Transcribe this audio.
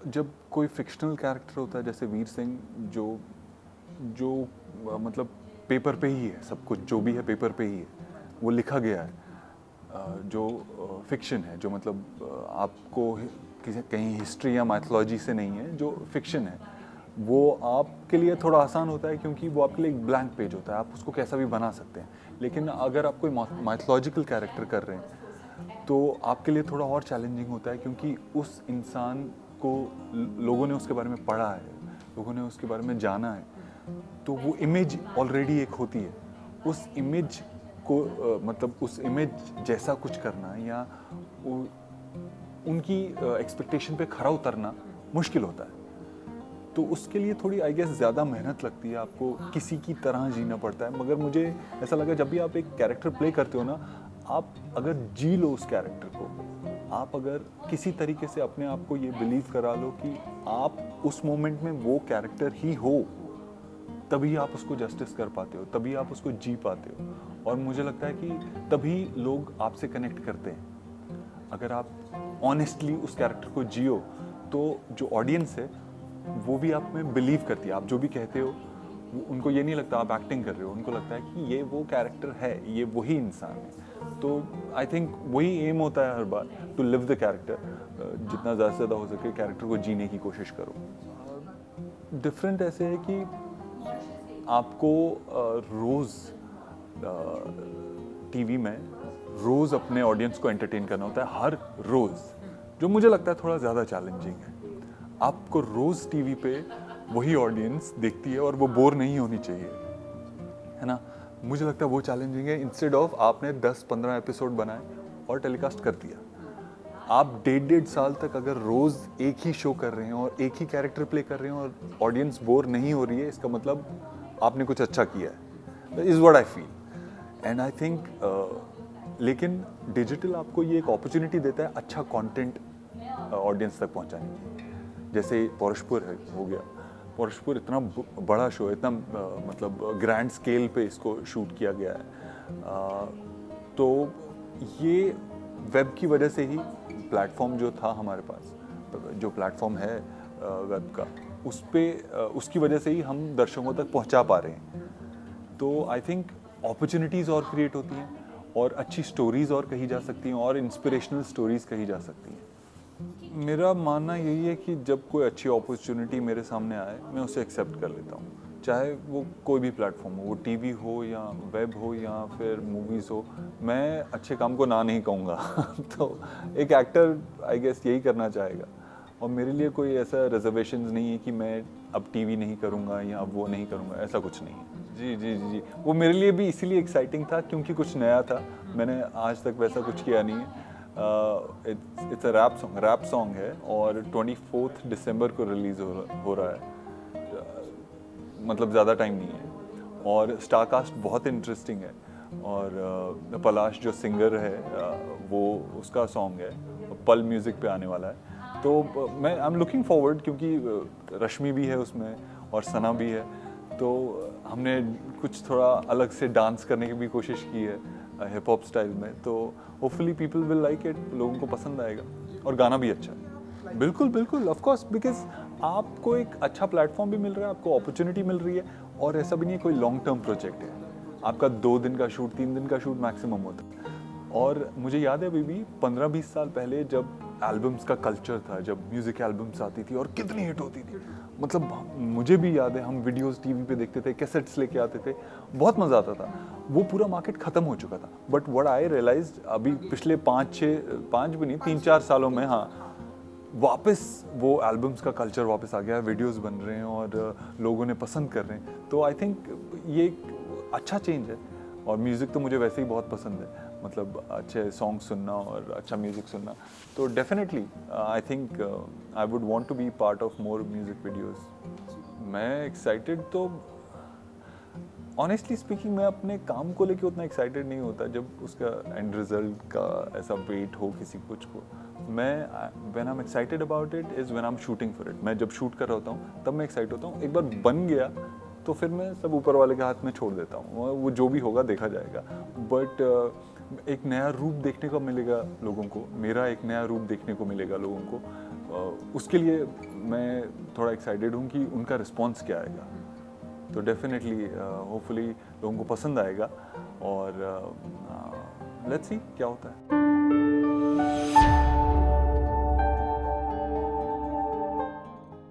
जब कोई fictional character होता है जैसे वीर सिंह, जो जो मतलब पेपर पे ही है, सब कुछ जो भी है पेपर पे ही है, वो लिखा गया है, जो फिक्शन है, जो मतलब आपको किसी कहीं हिस्ट्री या माइथोलॉजी से नहीं है, जो फिक्शन है, वो आपके लिए थोड़ा आसान होता है क्योंकि वो आपके लिए एक ब्लैंक पेज होता है, आप उसको कैसा भी बना सकते हैं। लेकिन अगर आप कोई माइथोलॉजिकल कैरेक्टर कर रहे हैं तो आपके लिए थोड़ा और चैलेंजिंग होता है, क्योंकि उस इंसान को लोगों ने उसके बारे में पढ़ा है, लोगों ने उसके बारे में जाना है, तो वो इमेज ऑलरेडी एक होती है। उस इमेज को मतलब उस इमेज जैसा कुछ करना या उनकी एक्सपेक्टेशन पे खरा उतरना मुश्किल होता है। तो उसके लिए थोड़ी आई गेस ज़्यादा मेहनत लगती है, आपको किसी की तरह जीना पड़ता है। मगर मुझे ऐसा लगा जब भी आप एक कैरेक्टर प्ले करते हो ना, आप अगर जी लो उस कैरेक्टर को, आप अगर किसी तरीके से अपने आप को ये बिलीव करा लो कि आप उस मोमेंट में वो कैरेक्टर ही हो, तभी आप उसको जस्टिस कर पाते हो, तभी आप उसको जी पाते हो। और मुझे लगता है कि तभी लोग आपसे कनेक्ट करते हैं। अगर आप ऑनेस्टली उस कैरेक्टर को जियो तो जो ऑडियंस है वो भी आप में बिलीव करती है। आप जो भी कहते हो उनको ये नहीं लगता आप एक्टिंग कर रहे हो, उनको लगता है कि ये वो कैरेक्टर है, ये वही इंसान है। तो आई थिंक वही एम होता है हर बार, टू लिव द कैरेक्टर। जितना ज़्यादा से ज़्यादा हो सके कैरेक्टर को जीने की कोशिश करो। डिफरेंट ऐसे है कि आपको रोज़ टीवी में रोज़ अपने ऑडियंस को एंटरटेन करना होता है, हर रोज़, जो मुझे लगता है थोड़ा ज़्यादा चैलेंजिंग है। आपको रोज़ टीवी पे वही ऑडियंस देखती है और वो बोर नहीं होनी चाहिए, है ना। मुझे लगता है वो चैलेंजिंग है। इंस्टेड ऑफ आपने 10-15 एपिसोड बनाए और टेलीकास्ट कर दिया, आप 1.5 साल तक अगर रोज़ एक ही शो कर रहे हैं और एक ही कैरेक्टर प्ले कर रहे हैं और ऑडियंस बोर नहीं हो रही है, इसका मतलब आपने कुछ अच्छा किया है, is what I feel. And I think लेकिन डिजिटल आपको ये एक अपॉर्चुनिटी देता है अच्छा कंटेंट ऑडियंस तक पहुंचाने की। जैसे पौरुषपुर है, हो गया पौरुषपुर, इतना बड़ा शो है, इतना मतलब ग्रैंड स्केल पे इसको शूट किया गया है। तो ये वेब की वजह से ही, प्लेटफॉर्म जो था हमारे पास, जो प्लेटफॉर्म है वेब का, उस पे उसकी वजह से ही हम दर्शकों तक पहुंचा पा रहे हैं। तो आई थिंक अपॉर्चुनिटीज़ और क्रिएट होती हैं और अच्छी स्टोरीज़ और कही जा सकती हैं और इंस्पिरेशनल स्टोरीज़ कही जा सकती हैं। मेरा मानना यही है कि जब कोई अच्छी अपॉर्चुनिटी मेरे सामने आए, मैं उसे एक्सेप्ट कर लेता हूँ, चाहे वो कोई भी प्लेटफॉर्म हो, वो टीवी हो या वेब हो या फिर मूवीज़ हो। मैं अच्छे काम को ना नहीं कहूँगा तो एक एक्टर आई गेस यही करना चाहेगा। और मेरे लिए कोई ऐसा रिजर्वेशंस नहीं है कि मैं अब टीवी नहीं करूँगा या अब वो नहीं करूँगा, ऐसा कुछ नहीं है। जी जी जी जी, वो मेरे लिए भी इसीलिए एक्साइटिंग था क्योंकि कुछ नया था। मैंने आज तक वैसा कुछ किया नहीं है। इट्स अ रैप सॉन्ग है और 24 दिसंबर को रिलीज़ हो रहा है। मतलब ज़्यादा टाइम नहीं है और स्टारकास्ट बहुत इंटरेस्टिंग है। और पलाश जो सिंगर है वो उसका सॉन्ग है, पल म्यूज़िक पे आने वाला है। तो मैं आई एम लुकिंग फॉरवर्ड, क्योंकि रश्मि भी है उसमें और सना भी है, तो हमने कुछ थोड़ा अलग से डांस करने की भी कोशिश की है हिप हॉप स्टाइल में। तो hopefully people will like it, लोगों को पसंद आएगा और गाना भी अच्छा है। बिल्कुल बिल्कुल, ऑफ कोर्स, बिकॉज आपको एक अच्छा प्लेटफॉर्म भी मिल रहा है, आपको अपॉर्चुनिटी मिल रही है, और ऐसा भी नहीं है कोई लॉन्ग टर्म प्रोजेक्ट है। आपका 2 दिन का शूट, 3 दिन का शूट मैक्सिमम होता है। और मुझे याद है अभी भी 15-20 साल पहले जब एल्बम्स का कल्चर था, जब म्यूज़िक एल्बम्स आती थी और कितनी हिट होती थी, मतलब मुझे भी याद है हम वीडियोस टीवी पे देखते थे, कैसेट्स लेके आते थे, बहुत मज़ा आता था। वो पूरा मार्केट ख़त्म हो चुका था। बट व्हाट आई रियलाइज्ड अभी पिछले 5 भी नहीं, 3-4 सालों में, हाँ, वापस वो एल्बम्स का कल्चर वापस आ गया है, वीडियोस बन रहे हैं और लोगों ने पसंद कर रहे हैं। तो आई थिंक ये एक अच्छा चेंज है। और म्यूज़िक तो मुझे वैसे ही बहुत पसंद है, मतलब अच्छे सॉन्ग सुनना और अच्छा म्यूज़िक सुनना। तो definitely I think I would want to be part of more music videos. मैं एक्साइटेड तो ऑनेस्टली स्पीकिंग मैं अपने काम को लेके उतना एक्साइटेड नहीं होता जब उसका एंड रिजल्ट का ऐसा वेट हो किसी कुछ को। मैं when I am excited about it is when I am shooting for it. मैं जब शूट कर रहा होता हूँ तब मैं एक्साइट होता हूँ। एक बार बन गया तो फिर मैं सब ऊपर वाले के हाथ में छोड़ देता हूँ, वो जो भी होगा देखा जाएगा। बट एक नया रूप देखने को मिलेगा लोगों को, मेरा एक नया रूप देखने को मिलेगा लोगों को, उसके लिए मैं थोड़ा एक्साइटेड हूँ कि उनका रिस्पॉन्स क्या आएगा। तो डेफिनेटली होपफुली लोगों को पसंद आएगा और लेट्स सी क्या होता है।